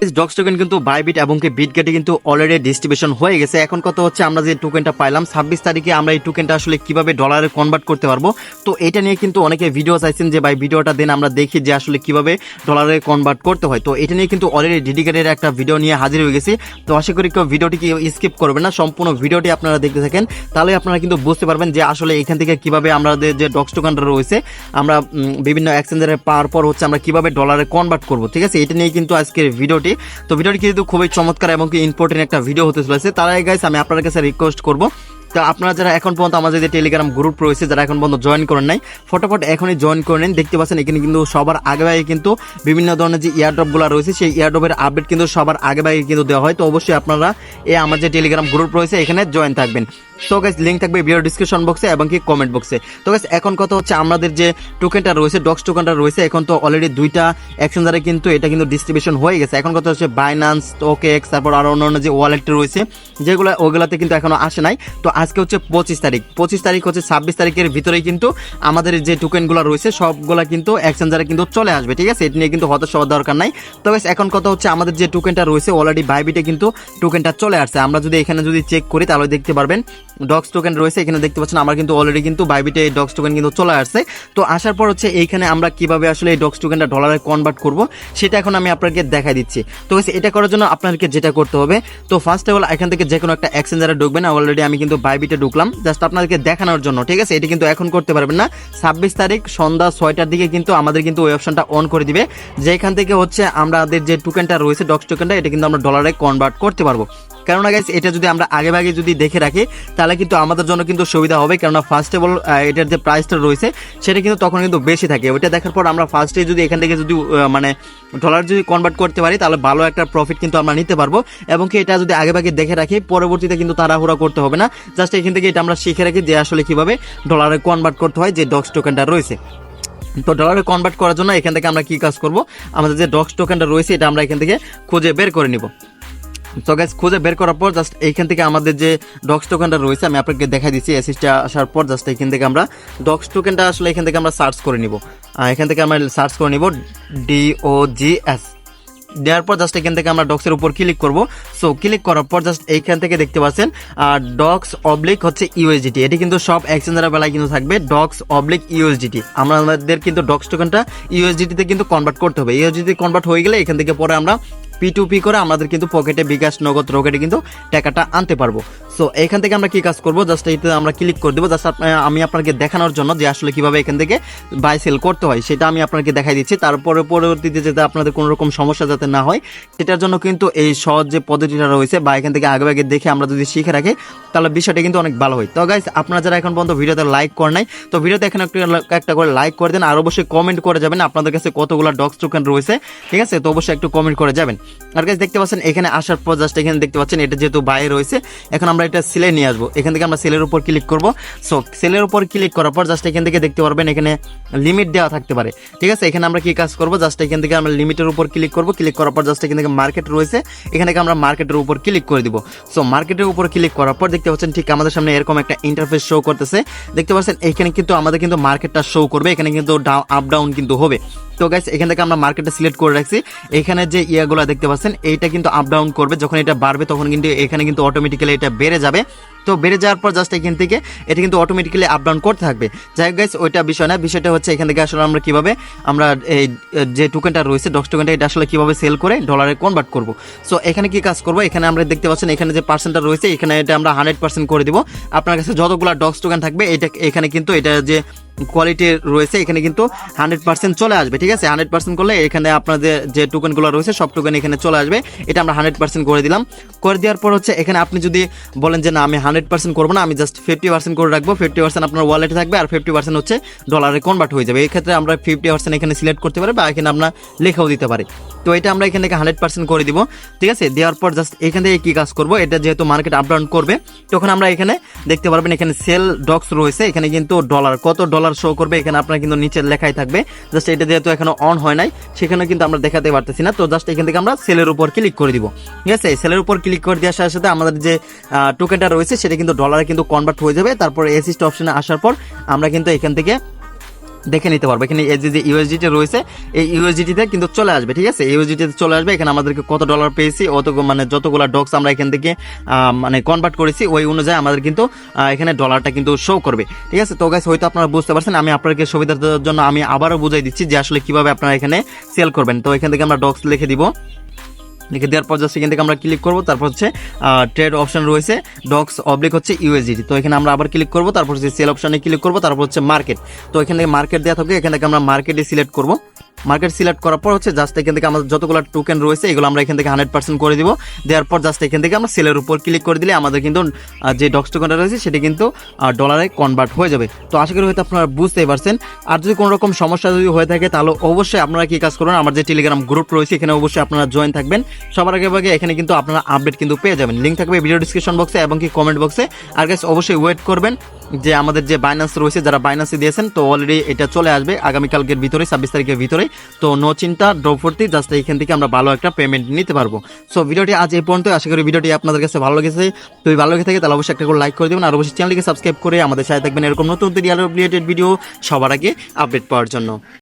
Docs token কিন্তু Bybit এবং বিটগেটে কিন্তু অলরেডি ডিস্ট্রিবিউশন হয়ে গেছে। এখন কথা হচ্ছে আমরা যে টোকেনটা পাইলাম 26 তারিখে আমরা এই টোকেনটা আসলে কিভাবে ডলারে কনভার্ট করতে পারবো। তো এটা নিয়ে কিন্তু অনেকে ভিডিও চাইছেন যে ভাই ভিডিওটা দেন আমরা দেখি যে আসলে কিভাবে ডলারে কনভার্ট করতে হয়। তো এটা নিয়ে কিন্তু অলরেডি ডেডিকেটেড একটা ভিডিও নিয়ে হাজির হয়ে গেছি। তো আশা করি কেউ ভিডিওটি স্কিপ করবেন না, সম্পূর্ণ ভিডিওটি আপনারা দেখতে থাকেন, তাহলে আপনারা কিন্তু বুঝতে পারবেন যে আসলে এখান থেকে কিভাবে আমাদের যে ডক্স টোকেনটা রয়েছে আমরা বিভিন্ন এক্সচেঞ্জারে পাওয়ার পর হচ্ছে আমরা কিভাবে ডলারে কনভার্ট করবো। ঠিক আছে, এটা নিয়ে কিন্তু আজকের ভিডিওটি। তো ভিডিওটি কিন্তু খুবই চমৎকার এবং কি ইম্পর্টেন্ট একটা ভিডিও হতে চলেছে। তার আগে গাইস আমি আপনাদের কাছে রিকোয়েস্ট করবো, তো আপনারা যারা এখন পর্যন্ত আমাদের যে টেলিগ্রাম গ্রুপ রয়েছে যারা এখন পর্যন্ত জয়েন করেন নাই, ফটাফট এখনই জয়েন করে নিন। দেখতে পাচ্ছেন এখানে কিন্তু সবার আগে কিন্তু বিভিন্ন ধরনের যে ইয়ারড্রপগুলো রয়েছে সেই ইয়ারড্রপের আপডেট কিন্তু সবার আগে কিন্তু দেওয়া হয়। তো অবশ্যই আপনারা আমার যে টেলিগ্রাম গ্রুপ রয়েছে এখানে জয়েন থাকবেন। তো গাইস লিঙ্ক থাকবে ভিডিও ডিসক্রিপশন বক্সে এবং কি কমেন্ট বক্সে। তো গাইস এখন কথা হচ্ছে আমাদের যে টোকেনটা রয়েছে ডক্স টোকেনটা রয়েছে এখন তো অলরেডি দুইটা এক্সচেঞ্জারে কিন্তু এটা কিন্তু ডিস্ট্রিবিউশন হয়ে গেছে। এখন কথা হচ্ছে বাইন্যান্স, টোকেক্স, তারপর আরো অন্যান্য যে ওয়ালেট রয়েছে যেগুলো ওগুলাতে কিন্তু এখনো আসে নাই। তো আজকে হচ্ছে 25 তারিখ হচ্ছে 26 তারিখের ভিতরেই কিন্তু আমাদের যে টোকেনগুলো রয়েছে সবগুলা কিন্তু এক্সচেঞ্জারে কিন্তু চলে আসবে। ঠিক আছে, এটা নিয়ে কিন্তু হতাশ হওয়ার দরকার নাই। তো গাইস এখন কথা হচ্ছে আমাদের যে টোকেনটা রয়েছে অলরেডি বাইবিটে কিন্তু টোকেনটা চলে আসছে। আমরা যদি এখানে যদি চেক করি তাহলে দেখতে পারবেন ডক্স টোকেন রয়েছে, এখানে দেখতে পাচ্ছেন আমার কিন্তু অলরেডি কিন্তু বাইবিটে ডক্স টোকেন কিন্তু চলে আসছে। তো আসার পর হচ্ছে এইখানে আমরা কিভাবে আসলে এই ডক্স টোকেনটা ডলারে কনভার্ট করব সেটা এখন আমি আপনাকে দেখাই দিচ্ছি। তো এটা করার জন্য আপনাদেরকে যেটা করতে হবে, তো ফার্স্ট অফ অল এখান থেকে যে কোনো একটা এক্সচেঞ্জারে ঢুকবেন। অলরেডি আমি কিন্তু বাইবিটে ঢুকলাম জাস্ট আপনাদেরকে দেখানোর জন্য। ঠিক আছে, এটা কিন্তু এখন করতে পারবেন না, 26 তারিখ সন্ধ্যা 6টার দিকে কিন্তু আমাদের কিন্তু ওই অপশনটা অন করে দিবে, যেখান থেকে হচ্ছে আমাদের যে টোকেনটা রয়েছে ডক্স টোকেনটা এটা কিন্তু আমরা ডলারে কনভার্ট করতে পারবো। কেননা গাইস এটা যদি আমরা আগে যদি দেখে রাখি তাহলে কিন্তু আমাদের জন্য কিন্তু সুবিধা হবে। কেননা ফার্স্ট অফ অল এটার যে প্রাইসটা রয়েছে সেটা কিন্তু তখন কিন্তু বেশি থাকে। ওইটা দেখার পর আমরা ফার্স্টে যদি এখান থেকে যদি মানে ডলার যদি কনভার্ট করতে পারি তাহলে ভালো একটা প্রফিট কিন্তু আমরা নিতে পারবো। এবং কি এটা যদি আগে দেখে রাখি পরবর্তীতে কিন্তু তাড়াহুড়া করতে হবে না, জাস্ট এখান থেকে এটা আমরা শিখে রাখি যে আসলে কিভাবে ডলারে কনভার্ট করতে হয় যে ডক্স টোকেনটা রয়েছে। তো ডলারে কনভার্ট করার জন্য এখান থেকে আমরা কি কাজ করব, আমাদের যে ডক্স টোকেনটা রয়েছে এটা আমরা এখান থেকে খুঁজে বের করে নিব। তো গাইস খুঁজে বের করার পর জাস্ট এইখান থেকে আমাদের যে ডক্স টোকেনটা রয়েছে আমি আপনাকে দেখাই দিচ্ছি। এসিসটা আসার পর জাস্ট এখান থেকে আমরা ডক্স টোকেনটা আসলে এখান থেকে আমরা সার্চ করে নিব। এখান থেকে আমরা সার্চ করে নিব DOGS, দেওয়ার পর জাস্ট এখান থেকে আমরা ডক্সের উপর ক্লিক করব। সো ক্লিক করার পর জাস্ট এইখান থেকে দেখতে পাচ্ছেন ডক্স অবলিক হচ্ছে USDT, এটি কিন্তু সব এক্সচেঞ্জারের বেলায় কিন্তু থাকবে ডক্স অবলিক USDT। আমাদের কিন্তু ডক্স টোকেনটা USDT তে কিন্তু কনভার্ট করতে হবে। USDT কনভার্ট হয়ে গেলে এখান থেকে পরে আমরা P2P করে আমাদের কিন্তু পকেটে বিকাশ নগদ রকেটে কিন্তু টাকাটা আনতে পারবো। সো এখান থেকে আমরা কি কাজ করবো, জাস্ট এইতে আমরা ক্লিক করে দেবো। জাস্ট আমি আপনাকে দেখানোর জন্য যে আসলে কিভাবে এখান থেকে বাই সেল করতে হয় সেটা আমি আপনাকে দেখাই দিচ্ছি। তারপরে পরবর্তীতে যাতে আপনাদের কোনো রকম সমস্যা যাতে না হয় সেটার জন্য কিন্তু এই সহজ যে পদ্ধতিটা রয়েছে বা এখান থেকে আগে দেখে আমরা যদি শিখে রাখি তাহলে বিষয়টা কিন্তু অনেক ভালো হয়। তো গাইস আপনারা যারা এখন পর্যন্ত ভিডিওতে লাইক করে নাই, তো ভিডিওতে এখন একটা করে লাইক করে দেন, আর অবশ্যই কমেন্ট করে যাবেন আপনাদের কাছে কতগুলো ডক্স টোকেন রয়েছে। ঠিক আছে, তো অবশ্যই একটু কমেন্ট করে যাবেন। আর গাইস দেখতে পাচ্ছেন এখানে আসার পর জাস্ট এখানে দেখতে পাচ্ছেন এটা যেহেতু বাই রয়েছে এখন আমরা এটা সেলে নিয়ে আসবো। এখান থেকে আমরা সেলের উপর ক্লিক করব। সো সেলের উপর ক্লিক করার পর জাস্ট এখান থেকে দেখতে পারবেন এখানে লিমিট দেওয়া থাকতে পারে। ঠিক আছে, এখানে আমরা কি কাজ করব, জাস্ট এখান থেকে আমরা লিমিটের উপর ক্লিক করব। ক্লিক করার পর জাস্ট এখান থেকে মার্কেট রয়েছে, এখান থেকে আমরা মার্কেটের উপর ক্লিক করে দিব। সো মার্কেটের উপর ক্লিক করার পর দেখতে পাচ্ছেন ঠিক আমাদের সামনে এরকম একটা ইন্টারফেস শো করতেছে। দেখতে পাচ্ছেন এখানে কিন্তু আমাদের কিন্তু মার্কেটটা শো করবে, এখানে কিন্তু আপ ডাউন কিন্তু হবে। তো গাইস এখান থেকে আমরা মার্কেটটা সিলেক্ট করে রাখছি। এখানে যে ইয়াগুলো দেখতে পাচ্ছেন এইটা কিন্তু আপ ডাউন করবে, যখন এটা বাড়বে তখন কিন্তু এখানে কিন্তু অটোমেটিক্যালি এটা বেড়ে যাবে। তো বেড়ে যাওয়ার পর জাস্ট এখান থেকে এটা কিন্তু অটোমেটিক্যালি আপ ডাউন করতে থাকবে। যাই হোক গাইস ওইটা বিষয় না, বিষয়টা হচ্ছে এখান থেকে আসলে আমরা কিভাবে আমরা এই যে টোকেনটা রয়েছে ডক্স টোকেনটা এটা আসলে কিভাবে সেল করে ডলারে কনভার্ট করব। সো এখানে কি কাজ করব, এখানে আমরা দেখতে পাচ্ছেন এখানে যে পার্সেন্টটা রয়েছে এখানে এটা আমরা 100% করে দিব। আপনার কাছে যতগুলো ডক্স টোকেন থাকবে এটা এখানে কিন্তু এটা যে কোয়ালিটি রয়েছে এখানে কিন্তু 100% চলে আসবে। ঠিক আছে, 100% করলে এখানে আপনাদের যে টোকেনগুলো রয়েছে সব টোকেন এখানে চলে আসবে। এটা আমরা 100% করে দিলাম। করে দেওয়ার পর হচ্ছে এখানে আপনি যদি বলেন যে না আমি 100% করবো না, আমি জাস্ট 50% করে রাখবো, 50% আপনার ওয়ালেটে থাকবে আর 50% হচ্ছে ডলারে কনভার্ট হয়ে যাবে। এই ক্ষেত্রে আমরা 50% এখানে সিলেক্ট করতে পারি বা এখানে আমরা লেখাও দিতে পারি। তো এটা আমরা এখান থেকে 100% করে দিব। ঠিক আছে, দেওয়ার পর জাস্ট এখান থেকে কি কাজ করবো, এটা যেহেতু মার্কেট আপ ডাউন করবে তখন আমরা এখানে দেখতে পারবেন এখানে সেল ডক্স রয়েছে, এখানে কিন্তু ডলার কত ডলার শো করবে এখানে আপনার কিন্তু নিচে লেখাই থাকবে। জাস্ট এটা যেহেতু এখনো অন হয় নাই সেখানে কিন্তু আমরা দেখাতে পারতেছি না। তো জাস্ট এখান থেকে আমরা সেলের উপর ক্লিক করে দিব। ঠিক আছে, সেলের উপর ক্লিক করে দেওয়ার সাথে সাথে আমাদের যে টোকেনটা রয়েছে সেটা কিন্তু ডলারে কিন্তু কনভার্ট হয়ে যাবে। তারপর এসিস্ট অপশনে আসার পর আমরা কিন্তু এখান থেকে দেখে নিতে পারবো। এখানে এই যে ইউএসডিটি রয়েছে এই ইউএসডিটিতে কিন্তু চলে আসবে, ঠিক আছে, ইউএসডিটিতে চলে আসবে। এখানে আমাদেরকে কত ডলার পেয়েছি অত মানে যতগুলো ডক্স আমরা এখান থেকে মানে কনভার্ট করেছি ওই অনুযায়ী আমাদের কিন্তু এখানে ডলারটা কিন্তু শো করবে, ঠিক আছে। তো গাইস হয়তো আপনারা বুঝতে পারছেন, আমি আপনাদেরকে সুবিধার জন্য আমি আবারও বুঝাই দিচ্ছি যে আসলে কিভাবে আপনারা এখানে সেল করবেন। তো এখান থেকে আমরা ডক্স লিখে দিব, লিখে দেওয়ার পর জাস্ট এখান থেকে আমরা ক্লিক করবো, তারপর হচ্ছে ট্রেড অপশন রয়েছে ডক্স অবলিক হচ্ছে ইউএসডিটি। তো এখানে আমরা আবার ক্লিক করবো, তারপর হচ্ছে সেল অপশনে ক্লিক করবো, তারপর হচ্ছে মার্কেট। তো এখান থেকে মার্কেট দেওয়া থাকে, এখান থেকে আমরা মার্কেটে সিলেক্ট করবো। মার্কেট সিলেক্ট করার পর হচ্ছে জাস্ট এখান থেকে আমাদের যতগুলো টোকেন রয়েছে এগুলো আমরা এখান থেকে 100% করে দিব। দেওয়ার পর জাস্ট এখান থেকে আমরা সেলের উপর ক্লিক করে দিলে আমাদের কিন্তু যে ডক্স টোকেনটা রয়েছে সেটা কিন্তু ডলারে কনভার্ট হয়ে যাবে। তো আশা করি হয়তো আপনারা বুঝতেই পারছেন। আর যদি কোনো রকম সমস্যা যদি হয়ে থাকে তাহলে অবশ্যই আপনারা কি কাজ করবেন, আমার যে টেলিগ্রাম গ্রুপ রয়েছে এখানে অবশ্যই আপনারা জয়েন থাকবেন। সবার আগে এখানে কিন্তু আপনারা আপডেট কিন্তু পেয়ে যাবেন, লিঙ্ক থাকবে ভিডিও ডিসক্রিপশন বক্সে এবং কি কমেন্ট বক্সে। আর গাইস অবশ্যই ওয়েট করবেন যে আমাদের যে বাইন্যান্স রয়েছে, যারা বাইন্যান্সে দিয়েছেন তো অলরেডি এটা চলে আসবে আগামীকালকের ভিতরে 26 তারিখের ভিতরে। তো নো চিন্তা, ড্রপ ভর্তি, জাস্ট এইখান থেকে আমরা ভালো একটা পেমেন্ট নিতে পারবো। সো ভিডিওটি আজ এই পর্যন্ত। আশা করি ভিডিওটি আপনাদের কাছে ভালো লেগেছে। তো ভালো লেগে থাকে তাহলে অবশ্যই একটা করে লাইক করে দেবেন, আর অবশ্যই চ্যানেলটিকে সাবস্ক্রাইব করে আমাদের সাথে থাকবেন এরকম নতুন রিলেটেড ভিডিও সবার আগে আপডেট পাওয়ার জন্য।